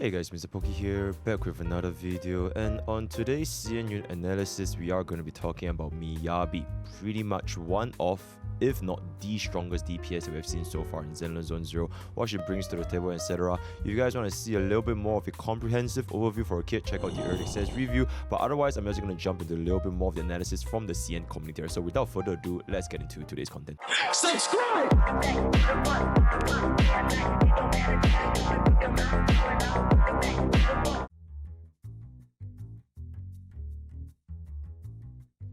Hey guys, MrPokke here, back with another video, and on today's CN unit analysis, we are going to be talking about Miyabi, pretty much one of, if not the strongest DPS that we've seen so far in Zenless Zone Zero, what she brings to the table, etc. If you guys want to see a little bit more of a comprehensive overview for a kit, check out the early access review, but otherwise, I'm also going to jump into a little bit more of the analysis from the CN community. So without further ado, let's get into today's content. Subscribe!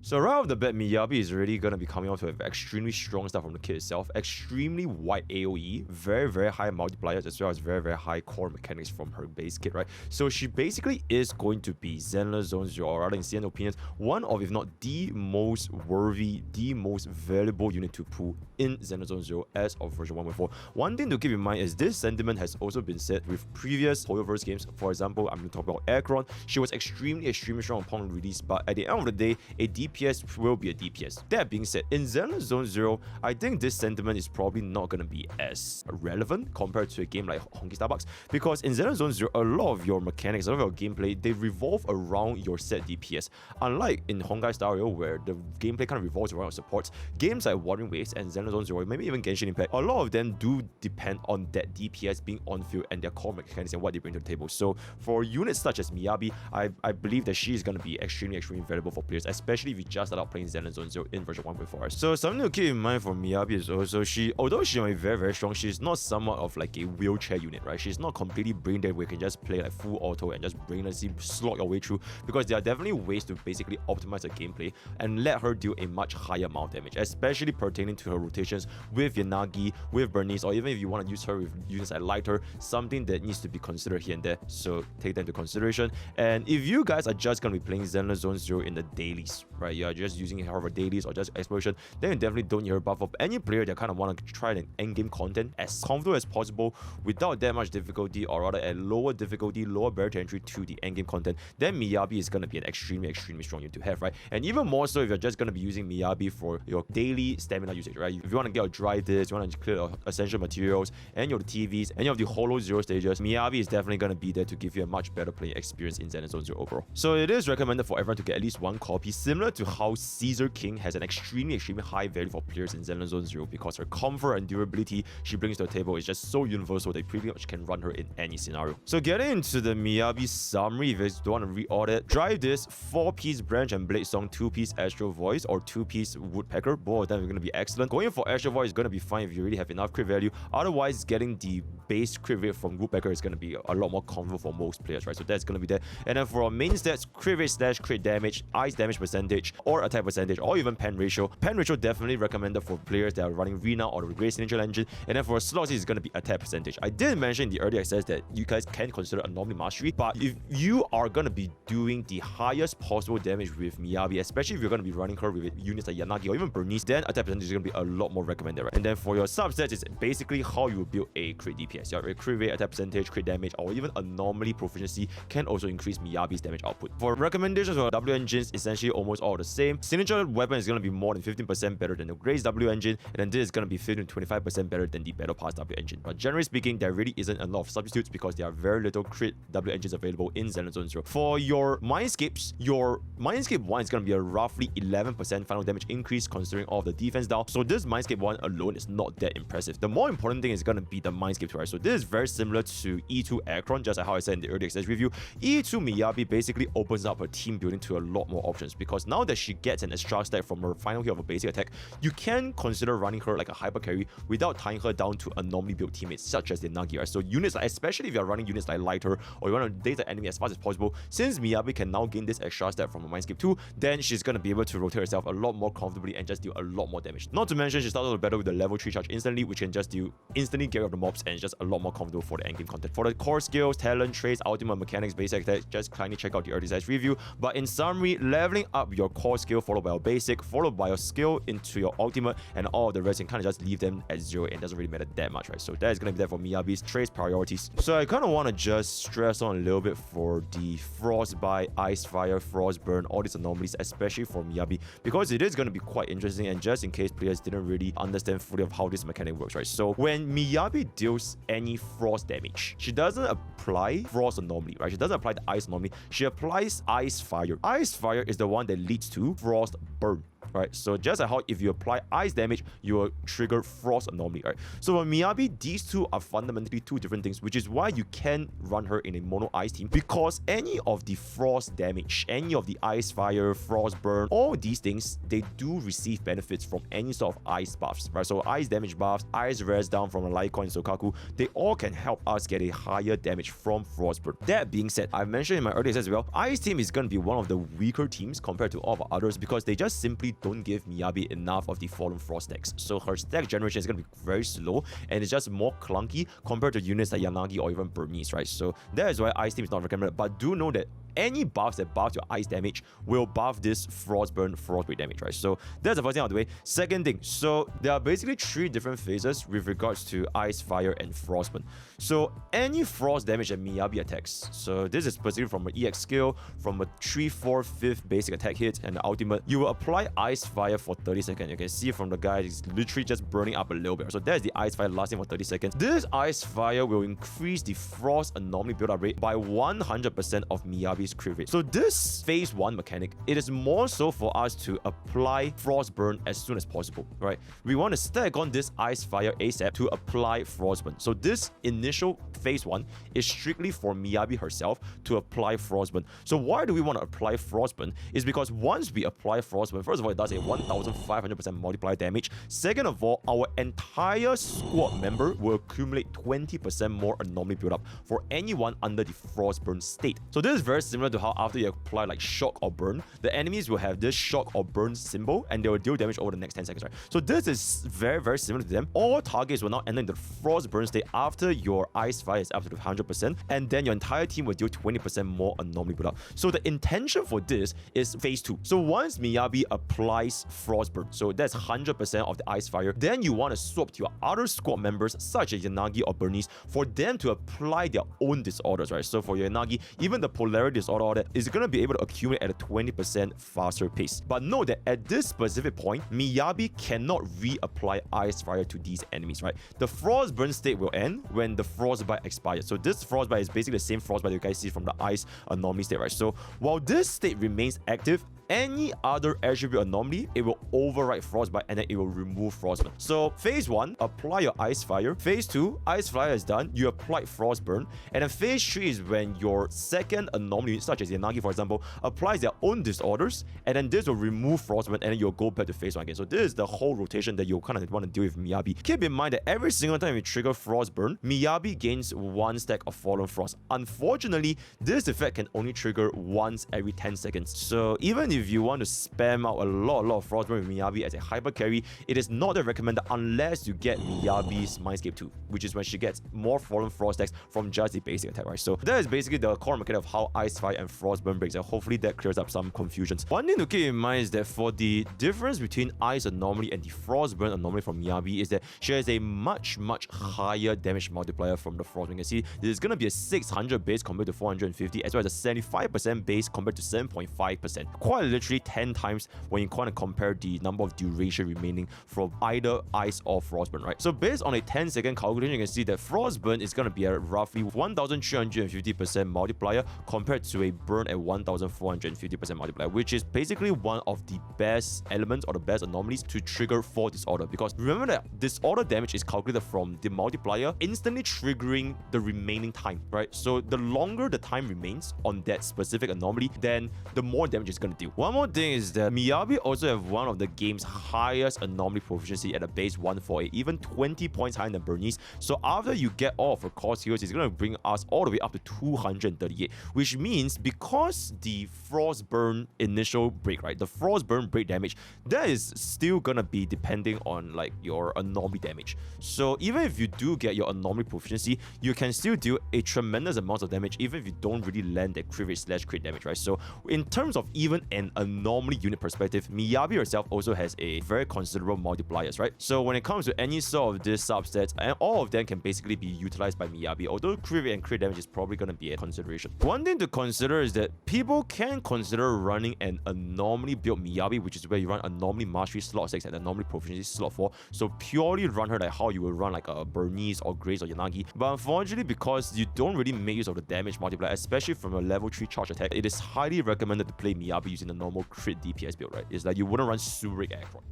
So right off the bat, Miyabi is already going to be coming out with extremely strong stuff from the kit itself, extremely wide AoE, very high multipliers, as well as very high core mechanics from her base kit, right? So she basically is going to be Zenless Zone Zero, or rather in CN opinions, one of, if not the most worthy, the most valuable unit to pull in Zenless Zone Zero as of version 1.4. One thing to keep in mind is this sentiment has also been said with previous Hoyoverse games. For example, I'm going to talk about Aircron. She was extremely strong upon release, but at the end of the day, a DPS will be a DPS. That being said, in Zenless Zone Zero, I think this sentiment is probably not going to be as relevant compared to a game like Honkai Starbucks, because in Zenless Zone Zero, a lot of your mechanics, a lot of your gameplay, they revolve around your set DPS. Unlike in Honkai Star Rail, where the gameplay kind of revolves around your supports, games like Wuthering Waves and Zenless Zone Zero, maybe even Genshin Impact, a lot of them do depend on that DPS being on field and their core mechanics and what they bring to the table. So for units such as Miyabi, I believe that she is going to be extremely valuable for players, especially if you just start out playing Zenless Zone Zero in version 1.4. So something to keep in mind for Miyabi is also although she might be very strong, she's not somewhat of like a wheelchair unit, right? She's not completely brain dead where you can just play like full auto and just brainlessly slog your way through, because there are definitely ways to basically optimize her gameplay and let her deal a much higher amount of damage, especially pertaining to her rotations with Yanagi, with Bernice, or even if you want to use her with units like Lighter, something that needs to be considered here and there. So take that into consideration. And if you guys are just going to be playing Zenless Zone Zero in the dailies, right? You are just using her for dailies or just exploration, then you definitely don't need her buff up. Any player that kind of want to try the end-game content as comfortable as possible without that much difficulty, or rather at lower difficulty, lower barrier to entry to the end-game content, then Miyabi is going to be an extremely strong unit to have, right? And even more so if you're just going to be using Miyabi for your daily stamina usage, right? If you want to get your dry discs, you want to clear your essential materials, any of the TVs, any of the Holo Zero stages, Miyabi is definitely going to be there to give you a much better playing experience in Zenless Zone Zero overall. So it is recommended for everyone to get at least one copy, similar to how Caesar King has an extremely high value for players in Zenless Zone Zero, because her comfort and durability she brings to the table is just so universal that you pretty much can run her in any scenario. So getting into the Miyabi summary, if you don't want to read all that, drive this 4-piece Branch and Blade Song, 2-piece Astral Voice, or 2-piece Woodpecker. Both of them are going to be excellent. Going for Astral Voice is going to be fine if you really have enough crit value. Otherwise, getting the base crit rate from Woodpecker is going to be a lot more comfortable for most players, right? So that's going to be there. And then for our main stats, crit rate / crit damage, ice damage percentage, or attack percentage, or even pen ratio. Pen ratio definitely recommended for players that are running Rena or the Great Signature Engine. And then for slots, it's going to be attack percentage. I did mention in the early access that you guys can consider Anomaly Mastery, but if you are going to be doing the highest possible damage with Miyabi, especially if you're going to be running her with units like Yanagi or even Bernice, then attack percentage is going to be a lot more recommended, right? And then for your substats, it's basically how you build a crit DPS. Your crit rate, attack percentage, crit damage, or even anomaly proficiency can also increase Miyabi's damage output. For recommendations for W engines, essentially almost all the same. Signature weapon is going to be more than 15% better than the Grace W engine, and then this is going to be 15 to 25% better than the Battle Pass W engine. But generally speaking, there really isn't a lot of substitutes because there are very little crit W engines available in Zenless Zone Zero. For your Mindscapes, your Mindscape 1 is going to be a roughly 11% final damage increase considering all of the defense down. So this Mindscape 1 alone is not that impressive. The more important thing is going to be the Mindscape 2, right? So this is very similar to E2 Aircron, just like how I said in the early access review. E2 Miyabi basically opens up her team building to a lot more options, because now that she gets an extra stack from her final hit of a basic attack, you can consider running her like a hyper carry without tying her down to anomaly build teammates such as the Yanagi, right? So units, especially if you're running units like Lighter or you want to date the enemy as fast as possible, since Miyabi can now gain this extra step from a Mindscape 2, then she's going to be able to rotate herself a lot more comfortably and just deal a lot more damage. Not to mention, she starts the battle with the level 3 charge instantly, which can just do instantly get rid of the mobs, and it's just a lot more comfortable for the endgame content. For the core skills, talent, traits, ultimate mechanics, basic attack, just kindly check out the early size review. But in summary, leveling up your core skill, followed by your basic, followed by your skill into your ultimate, and all of the rest, and kind of just leave them at 0, and it doesn't really matter that much, right? So that is going to be there for Miyabi's trace priorities. So I kind of want to just stress on a little bit for the Frostbite, Ice Fire, Frostburn, all these anomalies, especially for Miyabi, because it is going to be quite interesting, and just in case players didn't really understand fully of how this mechanic works, right? So when Miyabi deals any frost damage, she doesn't apply frost anomaly, right? She doesn't apply the ice anomaly. She applies Ice Fire. Ice Fire is the one that leads to Frostburn. Right, so just like how if you apply ice damage, you will trigger frost anomaly, right? So for Miyabi, these two are fundamentally two different things, which is why you can run her in a mono ice team, because any of the frost damage, any of the ice fire, frost burn, all these things, they do receive benefits from any sort of ice buffs, right? So ice damage buffs, ice res down from a Litecoin Sokaku, they all can help us get a higher damage from Frostburn. That being said, I've mentioned in my earlier as well, ice team is going to be one of the weaker teams compared to all of others, because they just simply don't give Miyabi enough of the Fallen Frost stacks. So her stack generation is going to be very slow, and it's just more clunky compared to units like Yanagi or even Burmese, right? So that is why Ice Team is not recommended. But do know that any buffs that buff your ice damage will buff this Frostburn, Frostbite damage, right? So that's the first thing out of the way. Second thing, so there are basically 3 different phases with regards to Ice, Fire, and Frostburn. So any frost damage that Miyabi attacks, so this is specifically from an EX skill, from a 3, 4, 5th basic attack hit, and the ultimate, you will apply Ice Fire for 30 seconds. You can see from the guy, it's literally just burning up a little bit. So that's the Ice Fire lasting for 30 seconds. This Ice Fire will increase the Frost Anomaly build-up rate by 100% of Miyabi's crit rate. So this phase 1 mechanic, it is more so for us to apply Frostburn as soon as possible, right? We want to stack on this Ice Fire ASAP to apply Frostburn. So this initial phase 1 is strictly for Miyabi herself to apply Frostburn. So why do we want to apply Frostburn? Is because once we apply Frostburn, first of all, it does a 1500% multiplier damage. Second of all, our entire squad member will accumulate 20% more anomaly build-up for anyone under the Frostburn state. So this is very similar to how after you apply like shock or burn, the enemies will have this shock or burn symbol, and they will deal damage over the next 10 seconds, right? So this is very, very similar to them. All targets will now enter into the Frostburn state after your Ice Fire is up to 100%, and then your entire team will deal 20% more anomaly build-up. So the intention for this is phase 2. So once Miyabi applies Frostburn, so that's 100% of the Ice Fire, then you want to swap to your other squad members such as Yanagi or Burmese for them to apply their own disorders, right? So for your Yanagi, even the polarity disorder that is going to be able to accumulate at a 20% faster pace. But know that at this specific point, Miyabi cannot reapply Ice Fire to these enemies, right? The Frostburn state will end when the Frostbite expires. So this Frostbite is basically the same Frostbite you guys see from the Ice Anomaly state, right? So while this state remains active, any other attribute anomaly, it will override Frostbite, and then it will remove Frostburn. So phase 1, apply your Ice Fire. Phase 2, Ice Fire is done, you apply Frostburn. And then phase 3 is when your second anomaly, such as Yanagi for example, applies their own disorders, and then this will remove Frostburn, and then you'll go back to phase 1 again. So this is the whole rotation that you'll kind of want to deal with Miyabi. Keep in mind that every single time you trigger Frostburn, Miyabi gains 1 stack of Fallen Frost. Unfortunately, this effect can only trigger once every 10 seconds. So even if you want to spam out a lot of Frostburn with Miyabi as a hyper carry, it is not recommended unless you get Miyabi's Mindscape 2, which is when she gets more Fallen Frost stacks from just the basic attack, right? So that is basically the core mechanic of how Ice Fire and Frostburn breaks, and hopefully that clears up some confusions. One thing to keep in mind is that for the difference between Ice Anomaly and the Frostburn Anomaly from Miyabi is that she has a much higher damage multiplier from the Frostburn. You can see this is going to be a 600 base compared to 450, as well as a 75% base compared to 7.5%. Quite literally 10 times when you kind of compare the number of duration remaining from either Ice or Frostburn, right? So based on a 10-second calculation, you can see that Frostburn is going to be at roughly 1350% multiplier compared to a burn at 1450% multiplier, which is basically one of the best elements or the best anomalies to trigger for disorder, because remember that disorder damage is calculated from the multiplier instantly triggering the remaining time, right? So the longer the time remains on that specific anomaly, then the more damage it's going to do. One more thing is that Miyabi also have one of the game's highest anomaly proficiency at a base 148, even 20 points higher than Burmese. So after you get all of her core skills, it's going to bring us all the way up to 238, which means means because the Frostburn initial break, right, the Frostburn break damage, that is still gonna be depending on like your anomaly damage. So even if you do get your anomaly proficiency, you can still deal a tremendous amount of damage even if you don't really land that crit rate slash crit damage, right? So in terms of even an anomaly unit perspective, Miyabi herself also has a very considerable multipliers, right? So when it comes to any sort of this subsets, and all of them can basically be utilized by Miyabi, although crit rate and crit damage is probably going to be a consideration. One thing to consider is that people can consider running an anomaly build Miyabi, which is where you run anomaly mastery slot 6 and anomaly proficiency slot 4. So purely run her like how you would run like a Bernice or Grace or Yanagi. But unfortunately, because you don't really make use of the damage multiplier, especially from a level 3 charge attack, it is highly recommended to play Miyabi using the normal crit DPS build, right? It's like you wouldn't run Surik Aggron.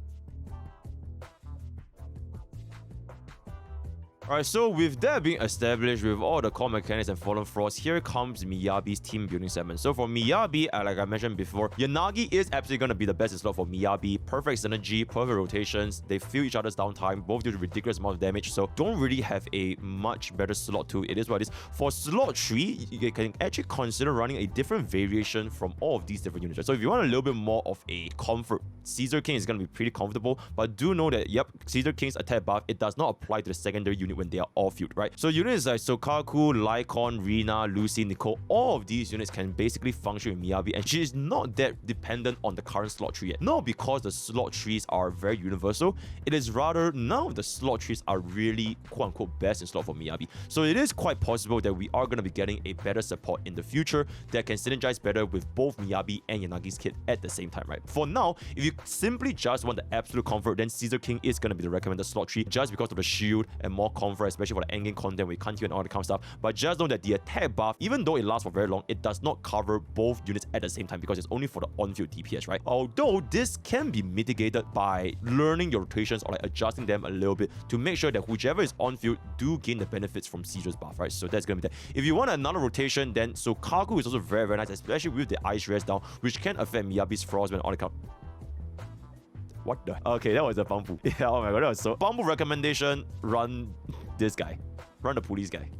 Alright, so with that being established, with all the core mechanics and Fallen Frost, here comes Miyabi's team building segment. So for Miyabi, like I mentioned before, Yanagi is absolutely going to be the best in slot for Miyabi. Perfect synergy, perfect rotations, they feel each other's downtime, both do a ridiculous amount of damage, so don't really have a much better slot 2. It is what it is. For slot 3, you can actually consider running a different variation from all of these different units. So if you want a little bit more of a comfort, Caesar King is going to be pretty comfortable, but do know that, yep, Caesar King's attack buff, it does not apply to the secondary unit when they are off-field, right? So units like Sokaku, Lycon, Rina, Lucy, Nicole, all of these units can basically function with Miyabi, and she is not that dependent on the current slot tree yet. Not because the slot trees are very universal, it is rather none of the slot trees are really quote-unquote best in slot for Miyabi. So it is quite possible that we are going to be getting a better support in the future that can synergize better with both Miyabi and Yanagi's kit at the same time, right? For now, if you simply just want the absolute comfort, then Caesar King is going to be the recommended slot tree just because of the shield and more comfort, especially for the endgame content where you can't heal and all that kind of stuff. But just know that the attack buff, even though it lasts for very long, it does not cover both units at the same time because it's only for the on-field DPS, right? Although this can be mitigated by learning your rotations or like adjusting them a little bit to make sure that whichever is on-field do gain the benefits from Caesar's buff, right? So that's going to be that. If you want another rotation, then Sokaku is also very, very nice, especially with the Ice Rest down, which can affect Miyabi's Frostburn and all that kind of... What the? Okay, that was a bamboo. Yeah, oh my god, that was so... Bamboo recommendation, run this guy. Run the police guy.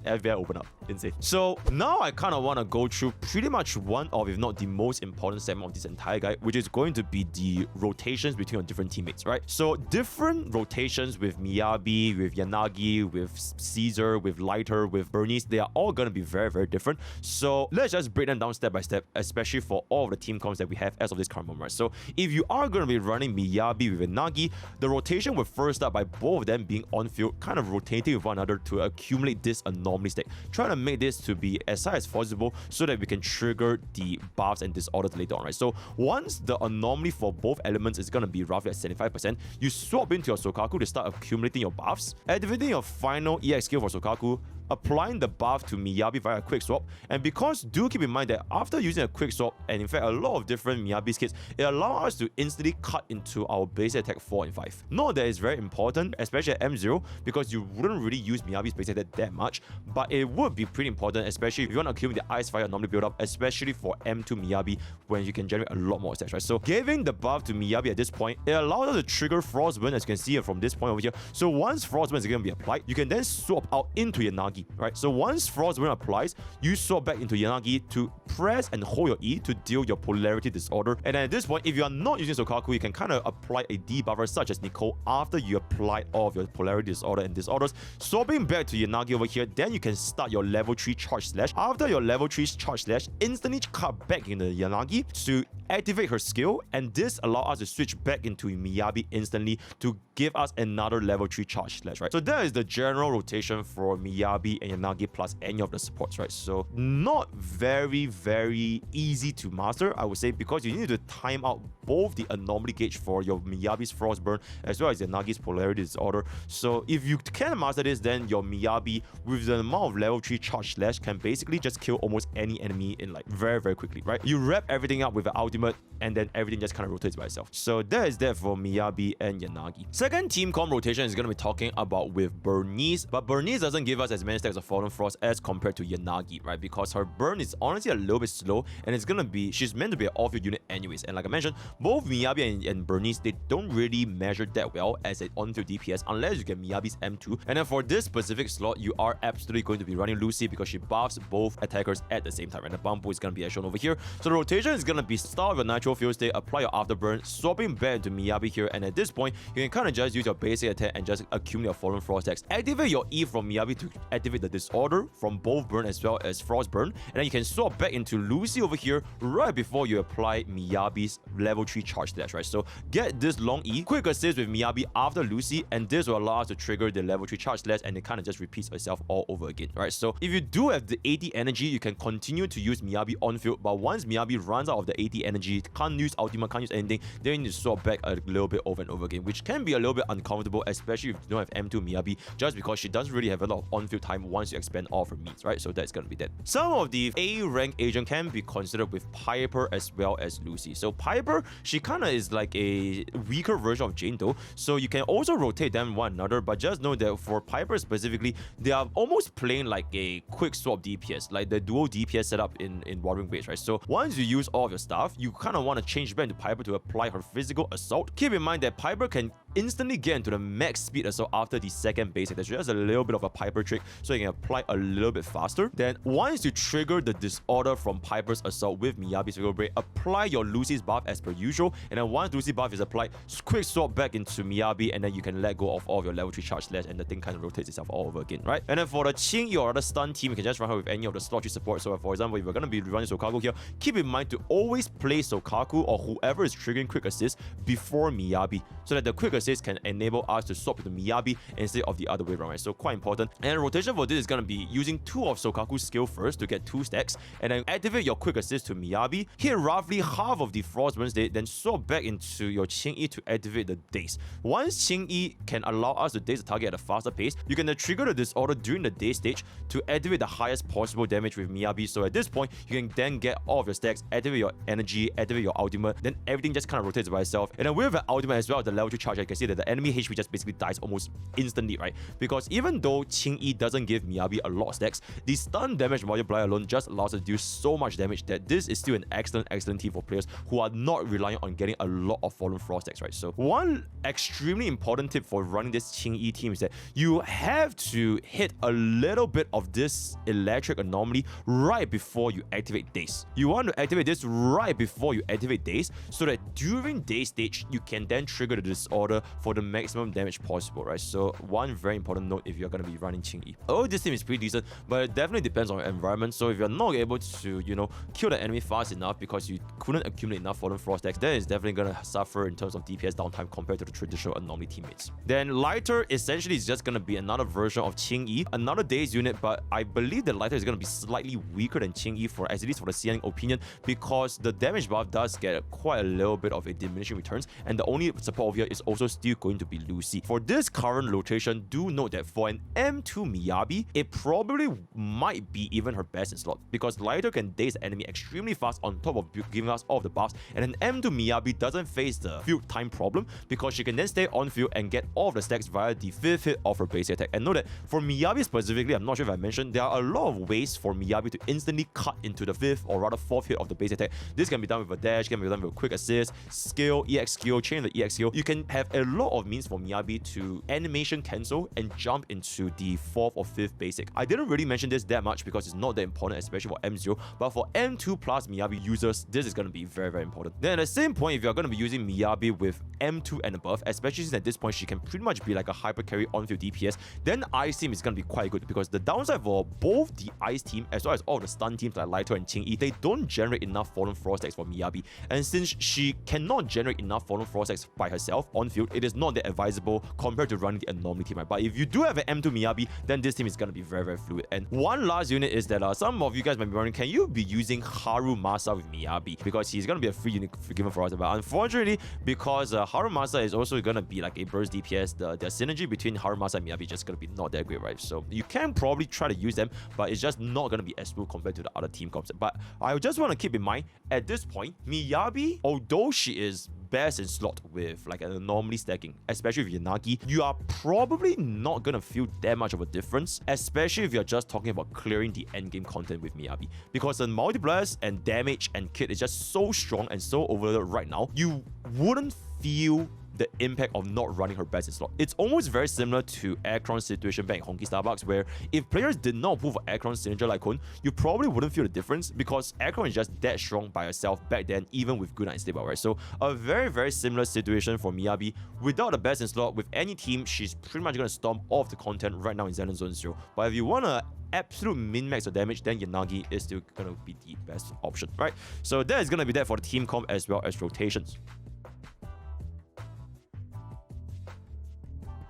FBI open up. Insane. So now I kind of want to go through pretty much one of, if not the most important segment of this entire guide, which is going to be the rotations between your different teammates, right? So different rotations with Miyabi, with Yanagi, with Caesar, with Lighter, with Bernice, they are all going to be very, very different. So let's just break them down step by step, especially for all of the team comps that we have as of this current moment. So if you are going to be running Miyabi with Yanagi, the rotation will first start by both of them being on field, kind of rotating with one another to accumulate this anomaly stack. Trying to make this to be as high as possible so that we can trigger the buffs and disorders later on, right? So once the anomaly for both elements is going to be roughly at 75%, you swap into your Sokaku to start accumulating your buffs, activating your final EX skill for Sokaku, applying the buff to Miyabi via a quick swap. And because do keep in mind that after using a quick swap, and in fact a lot of different Miyabi's kits, it allows us to instantly cut into our base attack 4 and 5. Note that it's very important, especially at M0, because you wouldn't really use Miyabi's base attack that much, but it would be pretty important, especially if you want to accumulate the Ice Fire anomaly build up, especially for M2 Miyabi, when you can generate a lot more attacks, right? So giving the buff to Miyabi at this point, it allows us to trigger Frostburn, as you can see it from this point over here. So once Frostburn is going to be applied, you can then swap out into Yanagi, right? So once Frostburn applies, you swap back into Yanagi to press and hold your E to deal your polarity disorder. And then at this point, if you are not using Sokaku, you can kind of apply a debuffer such as Nicole after you apply all of your polarity disorder and disorders. Swapping back to Yanagi over here, then you can start your level 3 charge slash. After your level 3 charge slash, instantly cut back into Yanagi to activate her skill, and this allows us to switch back into Miyabi instantly to give us another level 3 charge slash, right? So that is the general rotation for Miyabi and Yanagi plus any of the supports, right? So not very, very easy to master, I would say, because you need to time out both the anomaly gauge for your Miyabi's Frostburn as well as Yanagi's polarity disorder. So if you can master this, then your Miyabi with the amount of level 3 charge slash can basically just kill almost any enemy in like very, very quickly, right? You wrap everything up with an ultimate and then everything just kind of rotates by itself. So that is that for Miyabi and Yanagi. Second team comp rotation is going to be talking about with Bernice, but Bernice doesn't give us as many many stacks of Fallen Frost as compared to Yanagi, right? Because her burn is honestly a little bit slow, and it's gonna be, she's meant to be an off-field unit anyways. And like I mentioned, both Miyabi and Bernice, they don't really measure that well as an on-field DPS unless you get Miyabi's M2. And then for this specific slot, you are absolutely going to be running Lucy because she buffs both attackers at the same time. And the bump is gonna be as shown over here. So the rotation is gonna be start with a Nitro Field State, apply your Afterburn, swapping back into Miyabi here, and at this point, you can kind of just use your basic attack and just accumulate your Fallen Frost stacks. Activate your E from Miyabi to activate the Disorder from both burn as well as Frostburn, and then you can swap back into Lucy over here right before you apply Miyabi's level 3 charge dash, right? So get this long E, quick assist with Miyabi after Lucy, and this will allow us to trigger the level 3 charge dash, and it kind of just repeats itself all over again, right? So if you do have the 80 energy, you can continue to use Miyabi on field, but once Miyabi runs out of the 80 energy, can't use ultimate, can't use anything, then you need to swap back a little bit over and over again, which can be a little bit uncomfortable, especially if you don't have M2 Miyabi, just because she doesn't really have a lot of on-field time once you expand all of her means, right? So that's gonna be that. Some of the A rank agent can be considered with Piper as well as Lucy. So Piper, she kind of is like a weaker version of Jane though, so you can also rotate them one another, but just know that for Piper specifically, they are almost playing like a quick swap DPS, like the dual DPS setup in Wuthering Waves, right? So once you use all of your stuff, you kind of want to change back to Piper to apply her physical assault. Keep in mind that Piper can instantly get into the max speed assault after the second basic. That's just a little bit of a Piper trick, so you can apply a little bit faster. Then once you trigger the Disorder from Piper's assault with Miyabi's Physical Break, apply your Lucy's buff as per usual, and then once Lucy's buff is applied, quick swap back into Miyabi, and then you can let go of all of your level 3 charge slash, and the thing kind of rotates itself all over again, right? And then for the Qing or other stun team, you can just run her with any of the slot you support. So for example, if you're going to be running Sokaku here, keep in mind to always play Sokaku or whoever is triggering quick assist before Miyabi, so that the quick assist can enable us to swap to Miyabi instead of the other way around, right? So quite important. And rotation for this is going to be using 2 of Sokaku's skill first to get 2 stacks, and then activate your quick assist to Miyabi, hit roughly half of the Frostburn state, then swap back into your Qing-E to activate the Daze. Once Qing-E can allow us to daze the target at a faster pace, you can then trigger the Disorder during the Daze stage to activate the highest possible damage with Miyabi. So at this point, you can then get all of your stacks, activate your energy, activate your ultimate, then everything just kind of rotates by itself. And then with the ultimate as well, the level 2 charge, you can see that the enemy HP just basically dies almost instantly, right? Because even though Qing-E doesn't give Miyabi a lot of stacks, the stun damage multiplier alone just allows us to do so much damage that this is still an excellent team for players who are not relying on getting a lot of Fallen Frost stacks, right? So one extremely important tip for running this Qing-E team is that you have to hit a little bit of this electric anomaly right before you activate Daze. You want to activate this right before you activate Daze, so that during Daze stage, you can then trigger the Disorder for the maximum damage possible, right? So one very important note if you're going to be running Qing-E. Oh, this team is pretty decent, but it definitely depends on your environment. So if you're not able to, you know, kill the enemy fast enough because you couldn't accumulate enough Fallen Frost stacks, then it's definitely going to suffer in terms of DPS downtime compared to the traditional Anomaly teammates. Then Lighter essentially is just going to be another version of Qing-E, another Daze unit, but I believe that Lighter is going to be slightly weaker than Qing-E, for at least for the CN opinion, because the damage buff does get quite a little bit of a diminishing returns, and the only support over here is also still going to be Lucy. For this current rotation, do note that for an M2 Miyabi, it probably might be even her best in slot, because Lighter can daze the enemy extremely fast on top of giving us all of the buffs, and an M2 Miyabi doesn't face the field time problem because she can then stay on field and get all of the stacks via the 5th hit of her basic attack. And note that for Miyabi specifically, I'm not sure if I mentioned, there are a lot of ways for Miyabi to instantly cut into the 5th or rather 4th hit of the basic attack. This can be done with a dash, can be done with a quick assist, skill, EX skill, chain the EX skill. You can have a lot of means for Miyabi to animation cancel and jump into the 4th or 5th basic. I didn't really mention this that much because it's not that important, especially for M0, but for M2 plus Miyabi users, this is going to be very important. Then at the same point, if you're going to be using Miyabi with M2 and above, especially since at this point she can pretty much be like a hyper carry on-field DPS, then Ice team is going to be quite good, because the downside for both the Ice team as well as all the stun teams like Lighter and Qing-E, they don't generate enough Fallen Frost stacks for Miyabi, and since she cannot generate enough Fallen Frost stacks by herself on field, it is not that advisable compared to running the Anomaly team, right? But if you do have an M2 Miyabi, then this team is going to be very fluid. And one last unit is that some of you guys might be wondering, can you be using Haru Masa with Miyabi? Because he's going to be a free unit given for us, but unfortunately, because Haru Masa is also going to be like a burst DPS, the synergy between Haru Masa and Miyabi is just going to be not that great, right? So you can probably try to use them, but it's just not going to be as smooth compared to the other team comps. But I just want to keep in mind, at this point, Miyabi, although she is best in slot with like an anomaly stacking, especially with Yanagi, you are probably not gonna feel that much of a difference, especially if you're just talking about clearing the endgame content with Miyabi. Because the multipliers and damage and kit is just so strong and so overloaded right now, you wouldn't feel the impact of not running her best in slot. It's almost very similar to Akrion's situation back in Honkai Starbucks, where if players did not pull for Akrion's signature Lycone, you probably wouldn't feel the difference because Akrion is just that strong by herself back then, even with good and stable, right? So a very similar situation for Miyabi. Without the best in slot, with any team, she's pretty much going to storm off the content right now in Zenless Zone Zero. But if you want to absolute min-max of damage, then Yanagi is still going to be the best option, right? So that is going to be that for the team comp as well as rotations.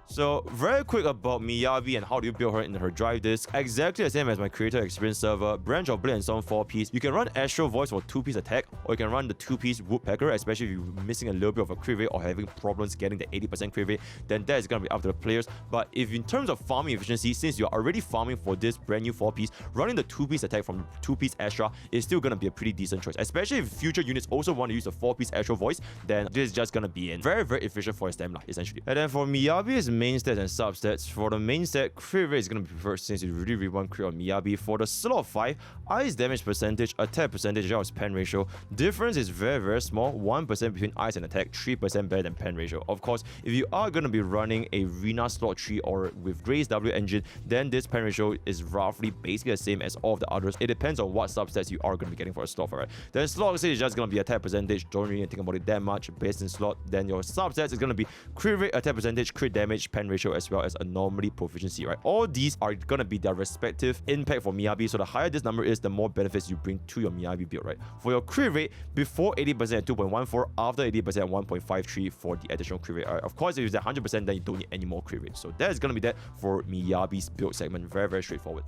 So very quick about Miyabi and how do you build her in her drive disc. Exactly the same as my creator experience server. Branch of Blade and Song 4-piece. You can run Astral Voice for 2-piece attack, or you can run the 2-piece Woodpecker, especially if you're missing a little bit of a crit rate or having problems getting the 80% crit rate, then that is going to be up to the players. But if in terms of farming efficiency, since you're already farming for this brand new 4-piece, running the 2-piece attack from the 2-piece Astra is still going to be a pretty decent choice. Especially if future units also want to use the 4-piece Astral Voice, then this is just going to be very efficient for your stamina, essentially. And then for Miyabi's main stats and substats, for the main stat, crit rate is going to be preferred since you really want crit on Miyabi. For the slot 5, ice damage percentage, attack percentage, as well as pen ratio. Difference is very small, 1% between ice and attack, 3% better than pen ratio. Of course, if you are going to be running a Rina slot 3 or with Grace W engine, then this pen ratio is roughly basically the same as all of the others. It depends on what substats you are going to be getting for a slot, right? Then slot 6 is just going to be attack percentage, don't really think about it that much based in slot. Then your substats is going to be crit rate, attack percentage, crit damage, pen ratio, as well as anomaly proficiency, right? All these are going to be their respective impact for Miyabi. So the higher this number is, the more benefits you bring to your Miyabi build, right? For your crit rate, before 80% at 2.14, after 80% at 1.53 for the additional crit rate. Of course, if it's at 100%, then you don't need any more crit rate. So that is going to be that for Miyabi's build segment. Very straightforward.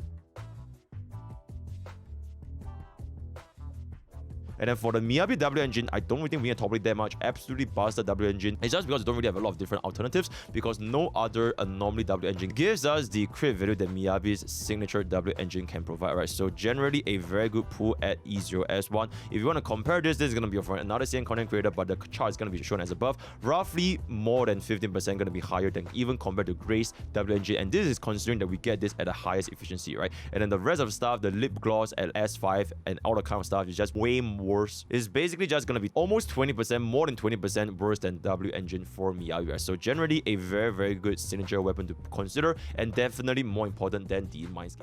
And then for the Miyabi W engine, I don't really think we can top it that much. Absolutely busted W engine. It's just because we don't really have a lot of different alternatives, because no other Anomaly W engine gives us the crit value that Miyabi's signature W engine can provide, right? So generally a very good pool at E0S1. If you want to compare this is going to be for another CN content creator, but the chart is going to be shown as above. Roughly more than 15% going to be higher than even compared to Grace W engine. And this is considering that we get this at the highest efficiency, right? And then the rest of the stuff, the lip gloss at S5 and all the kind of stuff is just way more worse. It's basically just going to be almost 20%, more than 20% worse than W engine for Miyabi. So generally a very good signature weapon to consider, and definitely more important than the Mindscape.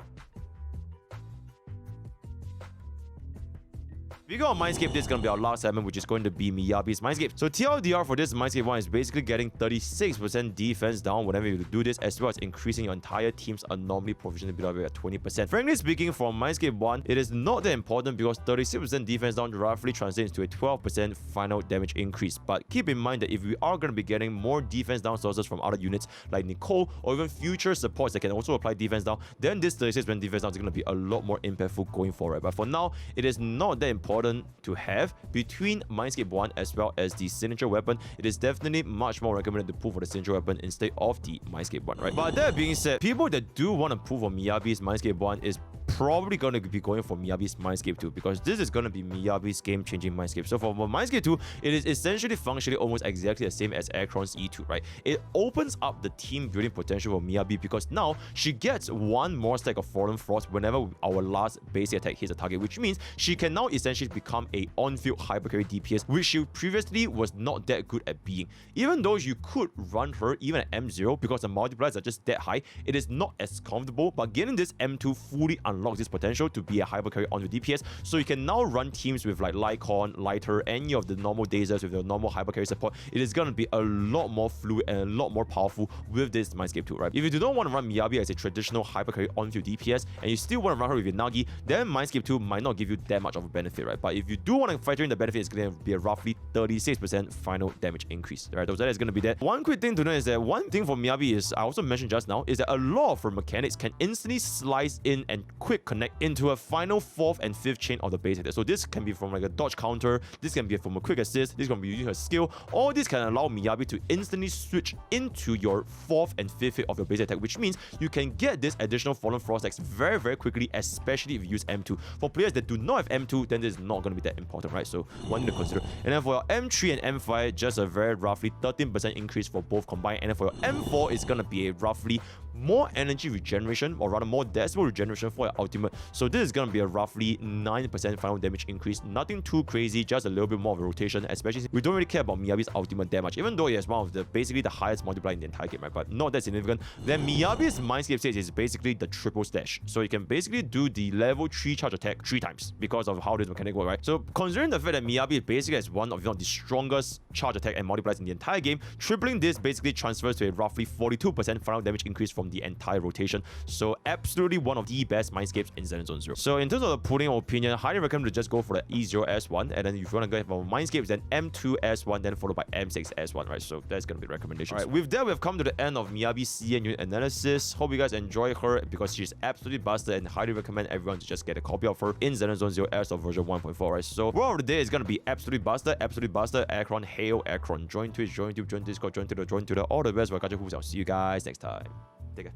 Speaking of Mindscape, this is going to be our last segment, which is going to be Miyabi's Mindscape. So TLDR for this Mindscape one is basically getting 36% defense down whenever you do this, as well as increasing your entire team's anomaly proficiency build up at 20%. Frankly speaking, for Mindscape 1, it is not that important because 36% defense down roughly translates to a 12% final damage increase. But keep in mind that if we are going to be getting more defense down sources from other units like Nicole or even future supports that can also apply defense down, then this 36% defense down is going to be a lot more impactful going forward. But for now, it is not that important to have between Mindscape 1 as well as the signature weapon. It is definitely much more recommended to pull for the signature weapon instead of the Mindscape 1, right? But that being said, people that do want to pull for Miyabi's Mindscape 1 is probably going to be going for Miyabi's Mindscape 2, because this is going to be Miyabi's game-changing Mindscape. So for Mindscape 2, it is essentially functionally almost exactly the same as Akrion's E2, right? It opens up the team building potential for Miyabi because now she gets one more stack of Fallen Frost whenever our last basic attack hits a target, which means she can now essentially become a on-field hypercarry DPS, which she previously was not that good at being. Even though you could run her even at M0 because the multipliers are just that high, it is not as comfortable, but getting this M2 fully unlocks this potential to be a hypercarry on your DPS, so you can now run teams with like Lycon, Lighter, any of the normal Dazers with your normal hypercarry support. It is going to be a lot more fluid and a lot more powerful with this Mindscape 2, right? If you do not want to run Miyabi as a traditional hypercarry on-field DPS and you still want to run her with Yanagi, then Mindscape 2 might not give you that much of a benefit, right? But if you do want to factor in the benefit, it's going to be a roughly 36% final damage increase, right? So that is going to be that. One quick thing to know is that one thing for Miyabi is, I also mentioned just now, is that a lot of her mechanics can instantly slice in and quick connect into a final 4th and 5th chain of the base attack. So this can be from like a dodge counter, this can be from a quick assist, this can be using her skill. All this can allow Miyabi to instantly switch into your 4th and 5th hit of your base attack, which means you can get this additional Fallen Frost Axe very, very quickly, especially if you use M2. For players that do not have M2, then this is not going to be that important, right? So one thing to consider. And then for your M3 and M5, just a very roughly 13% increase for both combined. And then for your M4, it's going to be a roughly more energy regeneration, or rather more decibel regeneration for your ultimate. So this is going to be a roughly 9% final damage increase. Nothing too crazy, just a little bit more of a rotation, especially since we don't really care about Miyabi's ultimate damage, even though it has one of the basically the highest multiplier in the entire game, right? But not that significant. Then Miyabi's Mindscape stage is basically the triple stash. So you can basically do the level 3 charge attack 3 times because of how this mechanic works, right? So considering the fact that Miyabi basically has one of the strongest charge attack and multipliers in the entire game, tripling this basically transfers to a roughly 42% final damage increase from the entire rotation. So absolutely one of the best Mindscapes in Zenless Zone Zero. So in terms of the pulling opinion, highly recommend to just go for the E0S1, and then if you want to go for Mindscapes, then M2S1, then followed by M6S1, right? So that's going to be the recommendation. Alright, with that, we have come to the end of Miyabi's CN unit analysis. Hope you guys enjoy her because she's absolutely busted, and highly recommend everyone to just get a copy of her in Zenless Zone Zero as of version 1.4, right? So word of the day is going to be absolutely busted, Akron, hail, Akron, join Twitch, join YouTube, join Discord, join Twitter, all the best. I'll see you guys next time. Take care.